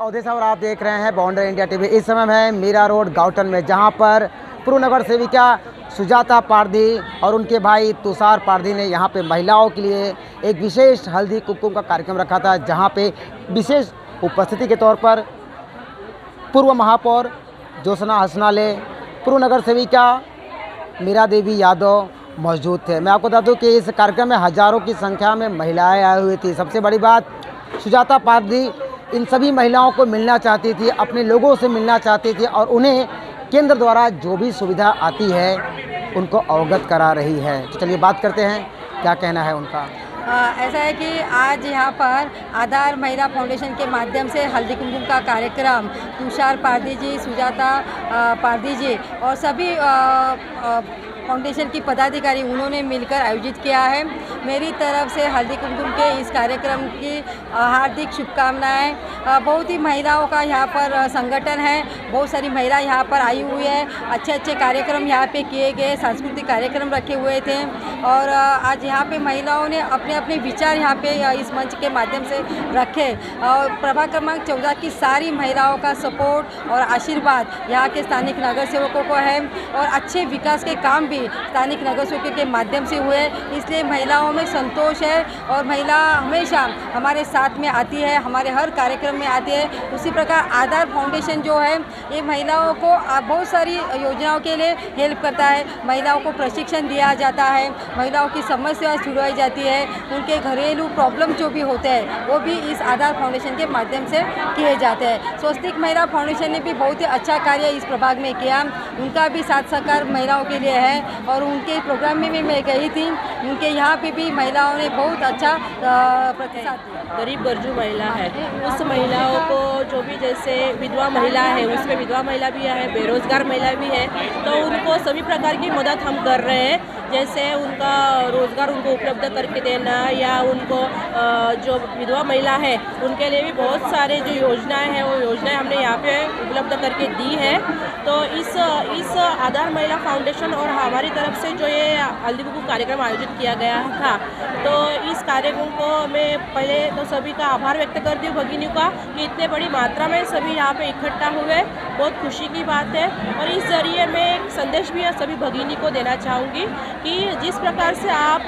अवधेश और आप देख रहे हैं बॉन्डर इंडिया टीवी। इस समय मैं मीरा रोड गाउटन में, जहां पर पूर्व नगर सेविका सुजाता पारधी और उनके भाई तुषार पारधी ने यहां पे महिलाओं के लिए एक विशेष हल्दी कुमकुम का कार्यक्रम रखा था, जहां पे विशेष उपस्थिति के तौर पर पूर्व महापौर ज्योत्सना हसनाले, पूर्व नगर सेविका मीरा देवी यादव मौजूद थे। मैं आपको बता दूं कि इस कार्यक्रम में हज़ारों की संख्या में महिलाएं आई हुई थी। सबसे बड़ी बात, सुजाता पारधी इन सभी महिलाओं को मिलना चाहती थी, अपने लोगों से मिलना चाहती थी और उन्हें केंद्र द्वारा जो भी सुविधा आती है उनको अवगत करा रही है। तो चलिए बात करते हैं, क्या कहना है उनका। ऐसा है कि आज यहाँ पर आधार महिला फाउंडेशन के माध्यम से हल्दी कुमकुम का कार्यक्रम तुषार पारधी जी, सुजाता पारधी जी और सभी फाउंडेशन की पदाधिकारी उन्होंने मिलकर आयोजित किया है। मेरी तरफ से हल्दी कुमकुम के इस कार्यक्रम की हार्दिक शुभकामनाएं। बहुत ही महिलाओं का यहाँ पर संगठन है, बहुत सारी महिला यहाँ पर आई हुई है। अच्छे अच्छे कार्यक्रम यहाँ पे किए गए, सांस्कृतिक कार्यक्रम रखे हुए थे और आज यहाँ पे महिलाओं ने अपने अपने विचार यहाँ पे इस मंच के माध्यम से रखे और प्रभाग क्रमांक 14 की सारी महिलाओं का सपोर्ट और आशीर्वाद यहाँ के स्थानिक नगर सेवकों को है और अच्छे विकास के काम भी स्थानिक नगर सेवकों के माध्यम से हुए, इसलिए महिलाओं में संतोष है और महिला हमेशा हमारे साथ में आती है, हमारे हर कार्यक्रम में आती है। उसी प्रकार आधार फाउंडेशन जो है ये महिलाओं को बहुत सारी योजनाओं के लिए हेल्प करता है। महिलाओं को प्रशिक्षण दिया जाता है, महिलाओं की समस्या छुड़वाई जाती है, उनके घरेलू प्रॉब्लम जो भी होते हैं वो भी इस आधार फाउंडेशन के माध्यम से किए जाते हैं। स्वस्तिक महिला फाउंडेशन ने भी बहुत ही अच्छा कार्य इस प्रभाग में किया, उनका भी साथ सहकार महिलाओं के लिए है और उनके प्रोग्राम में भी मैं गई थी, उनके यहाँ पे भी महिलाओं ने बहुत अच्छा प्रतिसाद दिया। गरीब गरजू महिला है, उस महिलाओं को जो भी जैसे विधवा महिला है उसमें विधवा महिला भी है, बेरोजगार महिला भी है, तो उनको सभी प्रकार की मदद हम कर रहे हैं। जैसे उनका रोज़गार उनको उपलब्ध करके देना या उनको जो विधवा महिला है उनके लिए भी बहुत सारे जो योजनाएं हैं वो योजनाएं हमने यहाँ पे उपलब्ध करके दी है। तो इस आधार महिला फाउंडेशन और हमारी तरफ से जो ये हल्दी कुमकुम कार्यक्रम आयोजित किया गया था, तो इस कार्यक्रम को मैं पहले तो सभी का आभार व्यक्त करती हूँ भगिनियों का कि इतने बड़ी मात्रा में सभी यहाँ पे इकट्ठा हुए, बहुत खुशी की बात है। और इस जरिए मैं एक संदेश भी सभी भगिनी को देना चाहूँगी कि जिस प्रकार से आप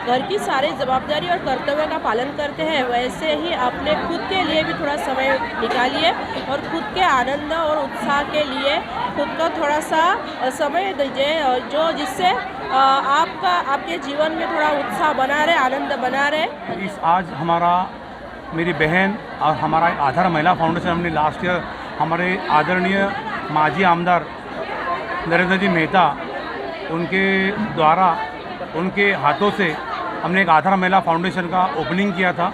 घर की सारी जवाबदारी और कर्तव्य का पालन करते हैं, वैसे ही अपने खुद के लिए भी थोड़ा समय निकालिए और खुद के आनंद और उत्साह के लिए खुद का थोड़ा सा समय दीजिए, जो जिससे आपके जीवन में थोड़ा उत्साह बना रहे, आनंद बना रहे। आज हमारा मेरी बहन और हमारा आधार महिला फाउंडेशन, हमने लास्ट ईयर हमारे आदरणीय माजी आमदार नरेंद्र जी मेहता उनके द्वारा उनके हाथों से हमने एक आधार महिला फाउंडेशन का ओपनिंग किया था।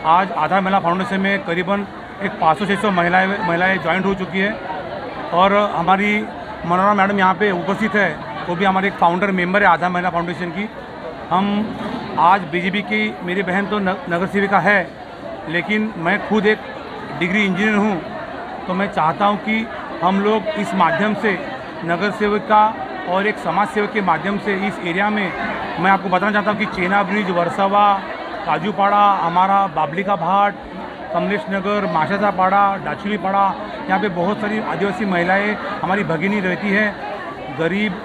आज आधार महिला फाउंडेशन में करीबन एक 500-600 महिलाएं ज्वाइंट हो चुकी है और हमारी मनोरमा मैडम यहाँ पे उपस्थित है, वो भी हमारे एक फाउंडर मेंबर है आधार महिला फाउंडेशन की। हम आज बीजेपी की, मेरी बहन तो नगर सेविका है लेकिन मैं खुद एक डिग्री इंजीनियर हूँ, तो मैं चाहता हूँ कि हम लोग इस माध्यम से नगर सेविका और एक समाज सेवक के माध्यम से इस एरिया में, मैं आपको बताना चाहता हूँ कि चेना ब्रिज, वर्सवा, काजूपाड़ा, हमारा बाबली का भाट, कमलेश नगर, माशाजा पाड़ा, डाचुली पाड़ा, यहाँ पे बहुत सारी आदिवासी महिलाएं हमारी भगिनी रहती है। गरीब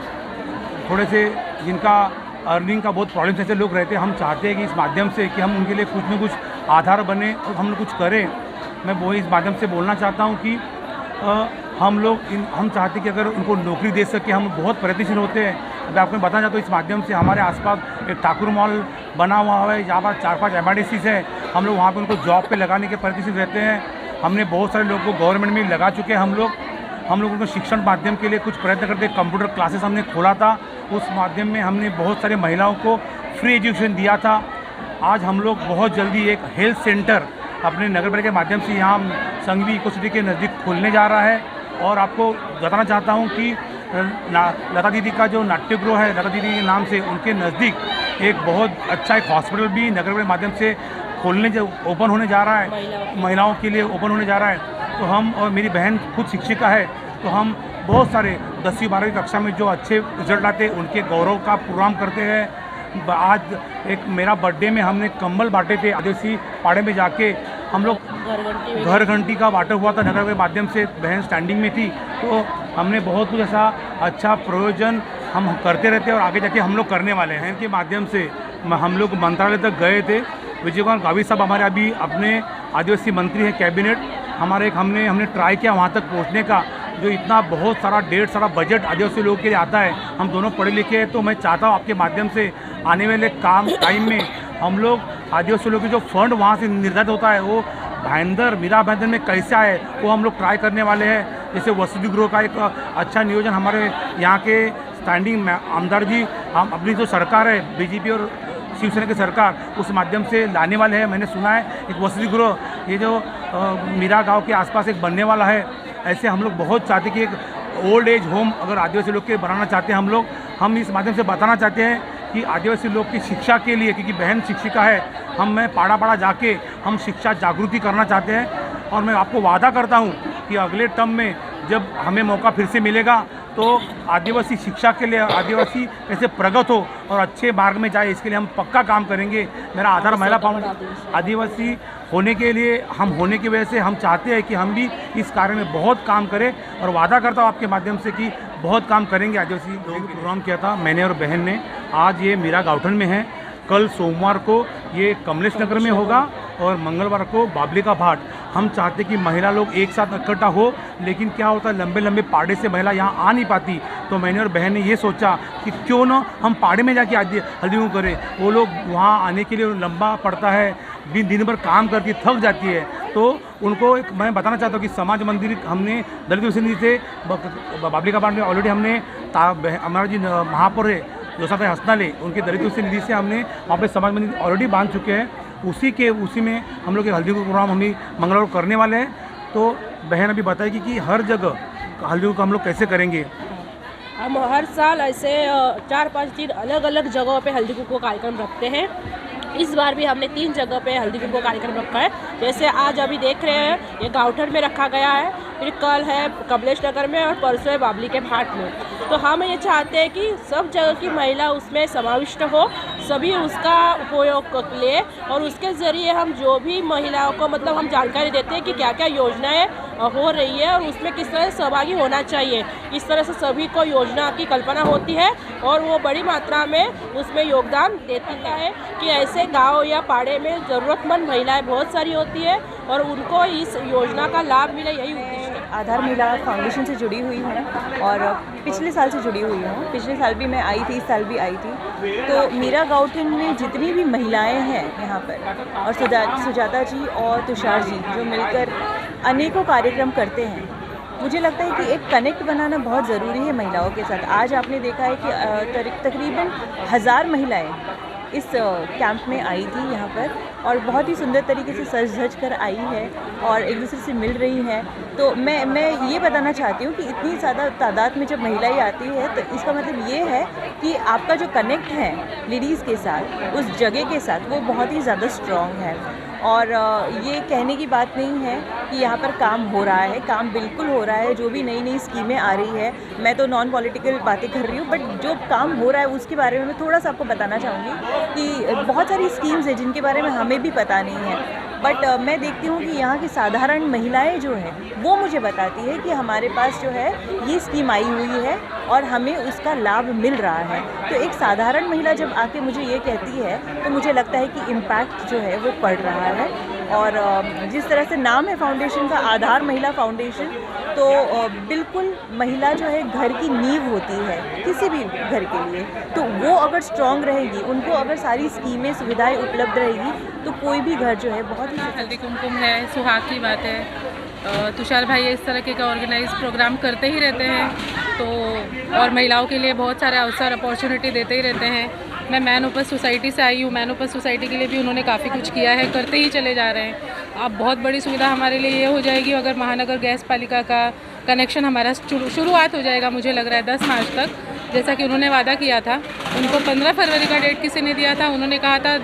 थोड़े से जिनका अर्निंग का बहुत प्रॉब्लम ऐसे लोग रहते हैं, हम चाहते हैं कि इस माध्यम से कि हम उनके लिए कुछ न कुछ आधार बने और हम कुछ करें। मैं वो इस माध्यम से बोलना चाहता हूँ कि हम चाहते हैं कि अगर उनको नौकरी दे सके, हम बहुत प्रयत्नशील होते हैं। मैं आपको बताना चाहता हूँ, इस माध्यम से हमारे आसपास एक ठाकुर मॉल बना हुआ है, जहाँ पर 4-5 MIDCs है, हम लोग वहाँ पे उनको जॉब पे लगाने के प्रयत्नशील रहते हैं। हमने बहुत सारे लोगों को गवर्नमेंट में लगा चुके हैं। हम लोग उनको शिक्षण माध्यम के लिए कुछ प्रयत्न करते हैं। कंप्यूटर क्लासेस हमने खोला था, उस माध्यम में हमने बहुत सारे महिलाओं को फ्री एजुकेशन दिया था। आज हम लोग बहुत जल्दी एक हेल्थ सेंटर अपने नगर पालिका के माध्यम से यहाँ संघवी इको सिटी के नज़दीक खोलने जा रहा है। और आपको बताना चाहता हूँ कि लता दीदी का जो नाट्यगृह है, लता दीदी के नाम से, उनके नज़दीक एक बहुत अच्छा एक हॉस्पिटल भी नगर पालिका के माध्यम से ओपन होने जा रहा है, महिलाओं के लिए ओपन होने जा रहा है। तो हम, और मेरी बहन खुद शिक्षिका है, तो हम बहुत सारे 10वीं 12वीं कक्षा में जो अच्छे रिजल्ट आते हैं उनके गौरव का प्रोग्राम करते हैं। आज एक मेरा बर्थडे में हमने कंबल बांटे थे आदिवासी पाड़े में जाके। हम लोग घर घंटी का वाटर हुआ था नगर के माध्यम से, बहन स्टैंडिंग में थी, तो हमने बहुत कुछ ऐसा अच्छा प्रयोजन हम करते रहते हैं और आगे जाके हम लोग करने वाले हैं। के माध्यम से हम लोग मंत्रालय तक गए थे। विजय कुमार गावित साहब हमारे अभी अपने आदिवासी मंत्री हैं कैबिनेट, हमारे एक हमने ट्राई किया वहाँ तक पहुँचने का, जो इतना बहुत सारा ढेर सारा बजट आदिवासी लोगों के लिए आता है। हम दोनों पढ़े लिखे हैं, तो मैं चाहता हूँ आपके माध्यम से आने वाले टाइम में हम लोग आदिवासी लोगों की जो फंड वहाँ से निर्धारित होता है वो मीरा भाईंदर में कैसे आए वो हम लोग ट्राई करने वाले हैं। जैसे वसति गृह का एक अच्छा नियोजन हमारे यहाँ के स्टैंडिंग आमदार जी, हम अपनी जो सरकार है बीजेपी और शिवसेना की सरकार, उस माध्यम से लाने वाले हैं। मैंने सुना है एक वसति गृह ये जो मीरा गांव के आसपास एक बनने वाला है। ऐसे हम लोग बहुत चाहते कि एक ओल्ड एज होम अगर आदिवासी लोग के बनाना चाहते हैं हम इस माध्यम से बताना चाहते हैं कि आदिवासी लोग की शिक्षा के लिए, क्योंकि बहन शिक्षिका है, मैं पाड़ा जाके हम शिक्षा जागृति करना चाहते हैं। और मैं आपको वादा करता हूँ कि अगले टर्म में जब हमें मौका फिर से मिलेगा तो आदिवासी शिक्षा के लिए आदिवासी कैसे प्रगत हो और अच्छे मार्ग में जाए, इसके लिए हम पक्का काम करेंगे। मेरा आधार महिला फाउंडेशन आदिवासी होने के लिए होने की वजह से हम चाहते हैं कि हम भी इस कार्य में बहुत काम करें, और वादा करता हूँ आपके माध्यम से कि बहुत काम करेंगे। आदिवासी प्रोग्राम किया था मैंने और बहन ने, आज ये मीरा गाउठन में है, कल सोमवार को ये कमलेश नगर में होगा और मंगलवार को बाबली का भाट। हम चाहते कि महिला लोग एक साथ इकट्ठा हो, लेकिन क्या होता है लंबे लंबे पाड़े से महिला यहाँ आ नहीं पाती, तो मैंने और बहन ने ये सोचा कि क्यों ना हम पाड़े में जाके हल्दी कुंकू करें। वो लोग वहाँ आने के लिए लंबा पड़ता है, दिन भर काम करती थक जाती है, तो उनको एक मैं बताना चाहता हूँ कि समाज मंदिर हमने दलित विषय से बाबली का भाट में ऑलरेडी हमने हमारा जी महापौर है जोसाभाई हसनाले, उनके दलित विषय निधि से हमने वहाँ पे समाज मंदिर ऑलरेडी बांध चुके हैं। उसी में हम लोग एक हल्दी को प्रोग्राम हम मंगलवार को करने वाले हैं। तो बहन अभी बताएगी कि हर जगह हल्दी को हम लोग कैसे करेंगे। हम हर साल ऐसे 4-5 दिन अलग अलग जगहों पे हल्दी कुंकू कार्यक्रम रखते हैं। इस बार भी हमने 3 जगह पे हल्दी कुंकू कार्यक्रम रखा है। जैसे आज अभी देख रहे हैं ये गाउठन में रखा गया है, फिर कल है कमलेश नगर में और परसों है बाबली के भाट में। तो हम ये चाहते हैं कि सब जगह की महिला उसमें समाविष्ट हो, सभी उसका उपयोग ले, और उसके ज़रिए हम जो भी महिलाओं को मतलब हम जानकारी देते हैं कि क्या क्या योजनाएं हो रही है और उसमें किस तरह से सहभागी होना चाहिए। इस तरह से सभी को योजना की कल्पना होती है और वो बड़ी मात्रा में उसमें योगदान देती है कि ऐसे गांव या पाड़े में ज़रूरतमंद महिलाएं बहुत सारी होती है और उनको इस योजना का लाभ मिले, यही उद्देश्य है। आधार महिला फाउंडेशन से जुड़ी हुई हूँ और पिछले साल से जुड़ी हुई हूँ। पिछले साल भी मैं आई थी, इस साल भी आई थी। तो मीरा गाउठन में जितनी भी महिलाएं हैं यहाँ पर, और सुजाता जी और तुषार जी जो मिलकर अनेकों कार्यक्रम करते हैं, मुझे लगता है कि एक कनेक्ट बनाना बहुत ज़रूरी है महिलाओं के साथ। आज आपने देखा है कि तकरीबन 1000 महिलाएं इस कैंप में आई थी यहाँ पर, और बहुत ही सुंदर तरीके से सज धज कर आई है और एक दूसरे से मिल रही हैं। तो मैं ये बताना चाहती हूँ कि इतनी ज़्यादा तादाद में जब महिलाएं आती है तो इसका मतलब ये है कि आपका जो कनेक्ट है लेडीज़ के साथ, उस जगह के साथ, वो बहुत ही ज़्यादा स्ट्रॉन्ग है। और ये कहने की बात नहीं है कि यहाँ पर काम हो रहा है, काम बिल्कुल हो रहा है। जो भी नई नई स्कीमें आ रही है, मैं तो नॉन पॉलिटिकल बातें कर रही हूँ, बट जो काम हो रहा है उसके बारे में मैं थोड़ा सा आपको बताना चाहूँगी कि बहुत सारी स्कीम्स हैं जिनके बारे में हमें भी पता नहीं है, बट मैं देखती हूँ कि यहाँ की साधारण महिलाएं जो हैं वो मुझे बताती है कि हमारे पास जो है ये स्कीम आई हुई है और हमें उसका लाभ मिल रहा है। तो एक साधारण महिला जब आके मुझे ये कहती है तो मुझे लगता है कि इम्पैक्ट जो है वो पड़ रहा है। और जिस तरह से नाम है फाउंडेशन का, आधार महिला फाउंडेशन, तो बिल्कुल महिला जो है घर की नींव होती है किसी भी घर के लिए। तो वो अगर स्ट्रॉन्ग रहेगी, उनको अगर सारी स्कीमें सुविधाएं उपलब्ध रहेगी, तो कोई भी घर जो है बहुत ही हल्दी कुमकुम है, सुहाग की बात है। तुषार भाई इस तरह के ऑर्गेनाइज प्रोग्राम करते ही रहते हैं, तो और महिलाओं के लिए बहुत सारे अवसर अपॉर्चुनिटी देते ही रहते हैं। मैं मैन ओपस सोसाइटी से आई हूँ। मैन ओपस सोसाइटी के लिए भी उन्होंने काफ़ी कुछ किया है, करते ही चले जा रहे हैं। अब बहुत बड़ी सुविधा हमारे लिए ये हो जाएगी अगर महानगर गैस पालिका का कनेक्शन हमारा शुरुआत हो जाएगा, मुझे लग रहा है 10 मार्च तक, जैसा कि उन्होंने वादा किया था। उनको 15 फरवरी का डेट किसी ने दिया था, उन्होंने कहा था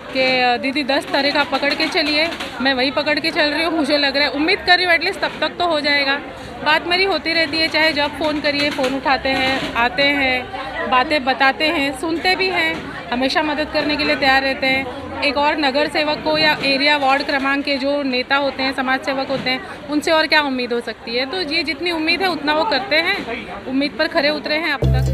कि दीदी 10 तारीख आप पकड़ के चलिए। मैं वही पकड़ के चल रही हूँ। मुझे लग रहा है, उम्मीद कर रही हूँ एटलीस्ट तब तक तो हो जाएगा। बात मेरी होती रहती है, चाहे जब फ़ोन करिए फ़ोन उठाते हैं, आते हैं, बातें बताते हैं, सुनते भी हैं, हमेशा मदद करने के लिए तैयार रहते हैं। एक और नगर सेवक को या एरिया वार्ड क्रमांक के जो नेता होते हैं, समाज सेवक होते हैं, उनसे और क्या उम्मीद हो सकती है। तो ये जितनी उम्मीद है उतना वो करते हैं, उम्मीद पर खरे उतरे हैं अब तक।